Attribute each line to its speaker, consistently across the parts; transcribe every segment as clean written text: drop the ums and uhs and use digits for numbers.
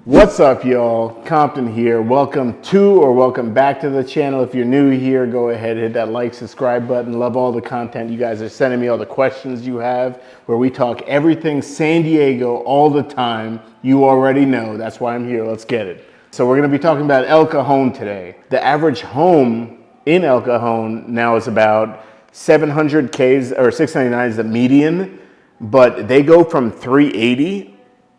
Speaker 1: What's up, y'all? Compton here. Welcome to or welcome back to the channel. If you're new here, go ahead, hit that like, subscribe button. Love all the content you guys are sending me, all the questions you have, where we talk everything San Diego all the time. You already know. That's why I'm here. Let's get it. So we're going to be talking about El Cajon today. The average home in El Cajon now is about 700K or 699 is the median, but they go from 380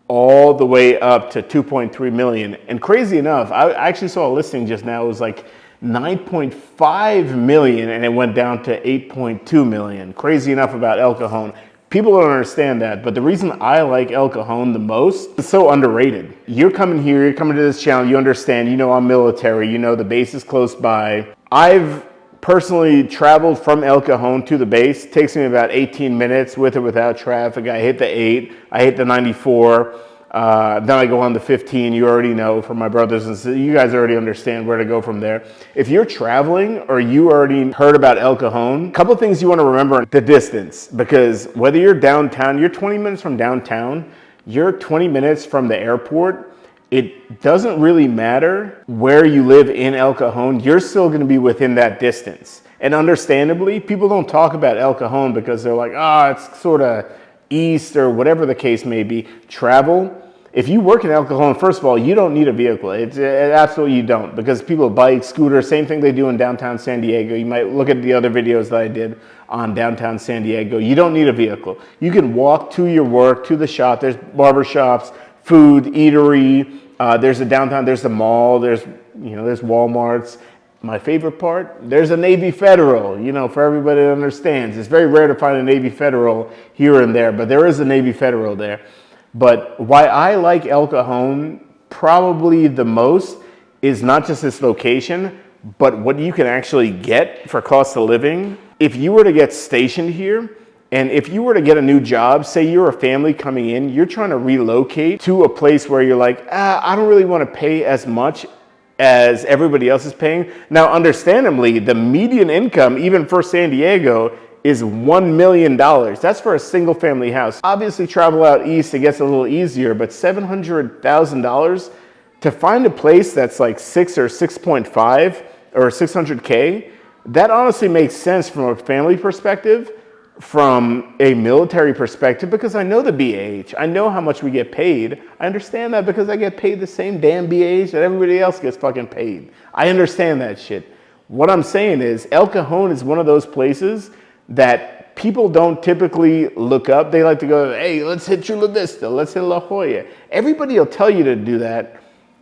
Speaker 1: all the way up to 2.3 million. And crazy enough, I actually saw a listing just now. It was like 9.5 million and it went down to 8.2 million. Crazy enough about El Cajon. People don't understand that, but the reason I like El Cajon the most, it's so underrated. You're coming here, you're coming to this channel, you understand, you know I'm military, you know the base is close by. I've personally traveled from El Cajon to the base. It takes me about 18 minutes with or without traffic. I hit the 8, I hit the 94, then I go on the 15. You already know from my brothers and sisters, you guys already understand where to go from there. If you're traveling or you already heard about El Cajon, a couple things you want to remember: the distance, because whether you're downtown, you're 20 minutes from downtown, you're 20 minutes from the airport. It doesn't really matter where you live in El Cajon, you're still going to be within that distance. And understandably, people don't talk about El Cajon because they're like, it's sort of east or whatever the case may be. Travel. If you work in El Cajon, first of all, you don't need a vehicle. It absolutely you don't, because people bike, scooter, same thing they do in downtown San Diego. You might look at the other videos that I did on downtown San Diego. You don't need a vehicle. You can walk to your work, to the shop. There's barber shops, food, eatery. There's a downtown, there's the mall, there's Walmarts. My favorite part, there's a Navy Federal, for everybody that understands. It's very rare to find a Navy Federal here and there, but there is a Navy Federal there. But why I like El Cajon probably the most is not just its location, but what you can actually get for cost of living. If you were to get stationed here, and if you were to get a new job, say you're a family coming in, you're trying to relocate to a place where you're like, I don't really want to pay as much as everybody else is paying. Now, understandably, the median income, even for San Diego, is $1 million. That's for a single family house. Obviously, travel out east, it gets a little easier, but $700,000 to find a place that's like 6 or 6.5 or 600K, that honestly makes sense from a family perspective. From a military perspective, because I know the BAH, I know how much we get paid. I understand that because I get paid the same damn BAH that everybody else gets fucking paid. I understand that shit. What I'm saying is El Cajon is one of those places that people don't typically look up. They like to go, hey, let's hit Chula Vista, let's hit La Jolla. Everybody will tell you to do that,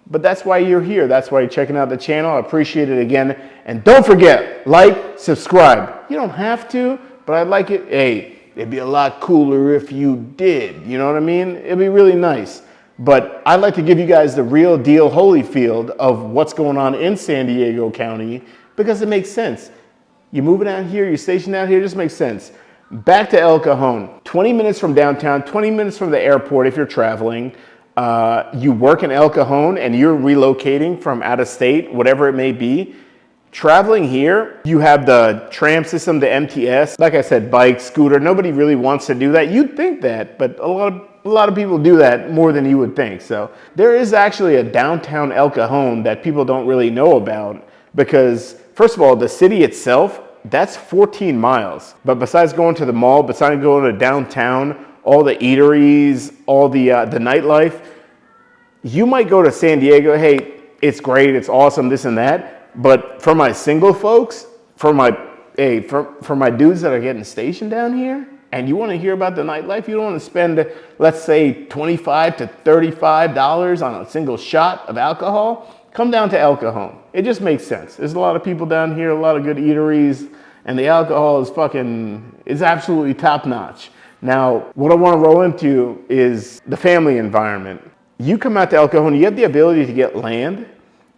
Speaker 1: but that's why you're here. That's why you're checking out the channel. I appreciate it again. And don't forget, like, subscribe. You don't have to, but I'd like it. Hey, it'd be a lot cooler if you did. You know what I mean? It'd be really nice. But I'd like to give you guys the real deal Holyfield of what's going on in San Diego County, because it makes sense. You're moving out here, you're stationed out here, it just makes sense. Back to El Cajon. 20 minutes from downtown, 20 minutes from the airport if you're traveling. You work in El Cajon and you're relocating from out of state, whatever it may be. Traveling here, you have the tram system, the MTS. Like I said, bike, scooter, nobody really wants to do that. You'd think that, but a lot of people do that more than you would think. So there is actually a downtown El Cajon that people don't really know about, because first of all, the city itself, that's 14 miles. But besides going to the mall, besides going to downtown, all the eateries, all the nightlife, you might go to San Diego, hey, it's great, it's awesome, this and that. But for my single folks, for my dudes that are getting stationed down here, and you want to hear about the nightlife, you don't want to spend, let's say, $25 to $35 on a single shot of alcohol, come down to El Cajon. It just makes sense. There's a lot of people down here, a lot of good eateries, and the alcohol is absolutely top notch. Now, what I want to roll into is the family environment. You come out to El Cajon, you have the ability to get land.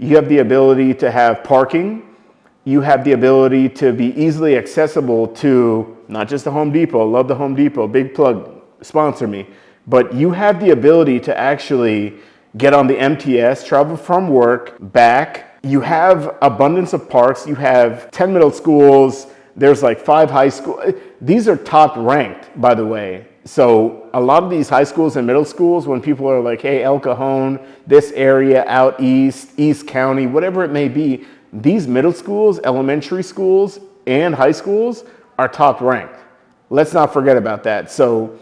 Speaker 1: You have the ability to have parking. You have the ability to be easily accessible to not just the Home Depot. Love the Home Depot, big plug, sponsor me. But you have the ability to actually get on the MTS, travel from work, back. You have abundance of parks. You have 10 middle schools. There's like 5 high schools. These are top ranked, by the way. So a lot of these high schools and middle schools, when people are like, hey, El Cajon, this area out east, East County, whatever it may be, these middle schools, elementary schools, and high schools are top ranked. Let's not forget about that. So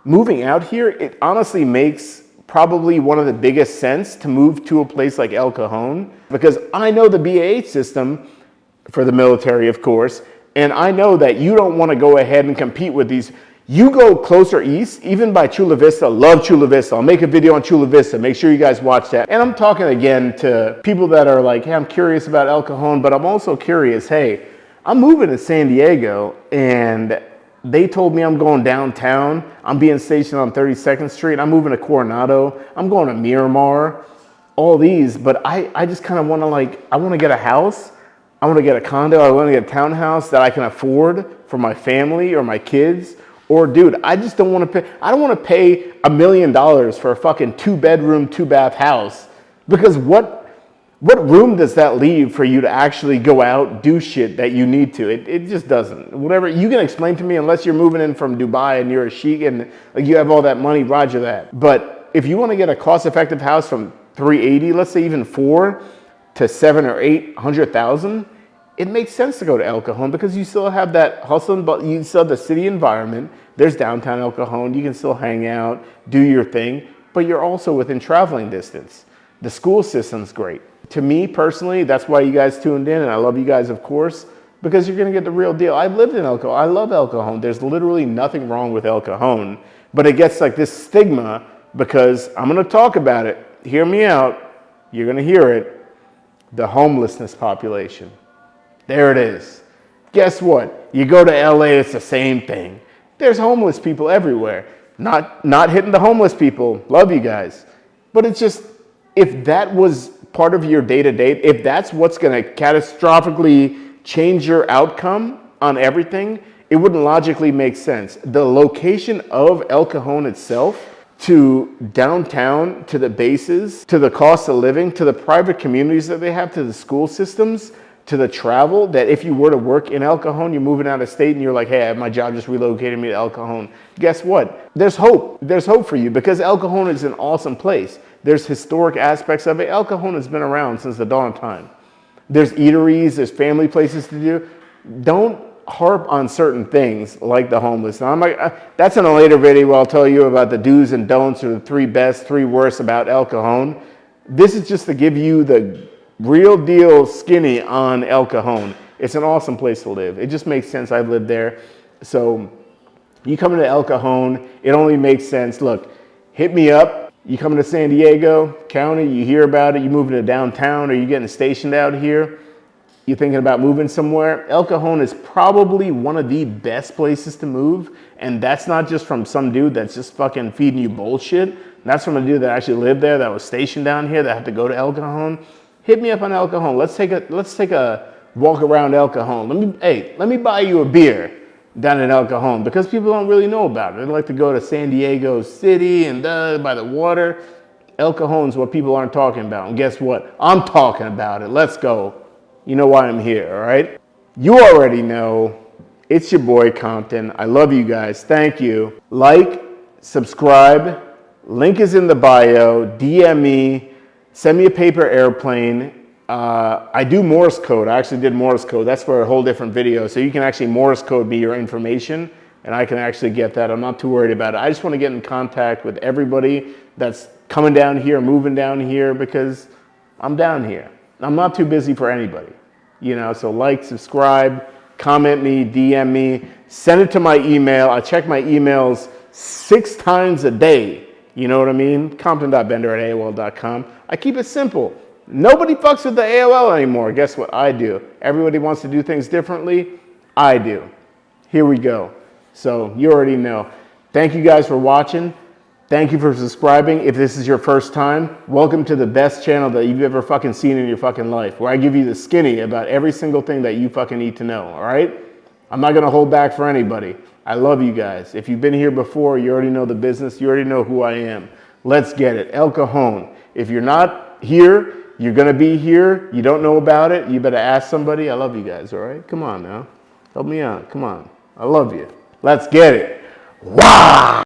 Speaker 1: moving out here, it honestly makes probably one of the biggest sense to move to a place like El Cajon, because I know the BAH system for the military, of course, and I know that you don't want to go ahead and compete with these. You go closer east, even by Chula Vista. Love Chula Vista. I'll make a video on Chula Vista. Make sure you guys watch that. And I'm talking again to people that are like, hey, I'm curious about El Cajon, but I'm also curious, hey, I'm moving to San Diego, and they told me I'm going downtown. I'm being stationed on 32nd Street. I'm moving to Coronado. I'm going to Miramar, all these. But I just kind of want to I want to get a house. I want to get a condo. I want to get a townhouse that I can afford for my family or my kids. Or dude, I just don't want to pay. I don't want to pay $1 million for a fucking 2-bedroom, 2-bath house. Because what room does that leave for you to actually go out, do shit that you need to? It just doesn't. Whatever you can explain to me, unless you're moving in from Dubai and you're a sheik and you have all that money, roger that. But if you want to get a cost-effective house from 380, let's say even 4 to 7 or 800,000, it makes sense to go to El Cajon because you still have that hustle, but you still have the city environment. There's downtown El Cajon. You can still hang out, do your thing, but you're also within traveling distance. The school system's great. To me personally, that's why you guys tuned in, and I love you guys, of course, because you're gonna get the real deal. I've lived in El Cajon. I love El Cajon. There's literally nothing wrong with El Cajon, but it gets like this stigma because I'm gonna talk about it. Hear me out. You're gonna hear it. The homelessness population. There it is. Guess what? You go to LA, it's the same thing. There's homeless people everywhere. Not hitting the homeless people. Love you guys. But it's just, if that was part of your day-to-day, if that's what's going to catastrophically change your outcome on everything, it wouldn't logically make sense. The location of El Cajon itself, to downtown, to the bases, to the cost of living, to the private communities that they have, to the school systems, to the travel, that if you were to work in El Cajon, you're moving out of state and you're like, hey, my job just relocated me to El Cajon. Guess what? There's hope. There's hope for you because El Cajon is an awesome place. There's historic aspects of it. El Cajon has been around since the dawn of time. There's eateries, there's family places to do. Don't harp on certain things like the homeless. Now, that's in a later video where I'll tell you about the do's and don'ts or the 3 best, 3 worst about El Cajon. This is just to give you the real deal skinny on El Cajon. It's an awesome place to live. It just makes sense. I've lived there. So you come into El Cajon, it only makes sense. Look, hit me up. You come to San Diego County, you hear about it, you moving to downtown, or you getting stationed out here, you're thinking about moving somewhere. El Cajon is probably one of the best places to move. And that's not just from some dude that's just fucking feeding you bullshit. That's from a dude that actually lived there, that was stationed down here, that had to go to El Cajon. Hit me up on El Cajon. Let's take a walk around El Cajon. Let me buy you a beer down in El Cajon because people don't really know about it. They like to go to San Diego City and by the water. El Cajon's what people aren't talking about. And guess what? I'm talking about it. Let's go. You know why I'm here, all right? You already know. It's your boy Compton. I love you guys. Thank you. Like, subscribe. Link is in the bio. DM me. Send me a paper airplane. I do Morse code. I actually did Morse code. That's for a whole different video. So you can actually Morse code me your information and I can actually get that. I'm not too worried about it. I just want to get in contact with everybody that's coming down here, moving down here because I'm down here. I'm not too busy for anybody, you know, so like, subscribe, comment me, DM me, send it to my email. I check my emails 6 times a day. You know what I mean? Compton.bender@AOL.com. I keep it simple. Nobody fucks with the AOL anymore. Guess what? I do. Everybody wants to do things differently. I do. Here we go. So you already know. Thank you guys for watching. Thank you for subscribing. If this is your first time, welcome to the best channel that you've ever fucking seen in your fucking life, where I give you the skinny about every single thing that you fucking need to know, all right? I'm not gonna hold back for anybody. I love you guys. If you've been here before, you already know the business, you already know who I am. Let's get it. El Cajon. If you're not here, you're gonna be here, you don't know about it, you better ask somebody. I love you guys, all right? Come on now. Help me out, come on. I love you. Let's get it. Wow!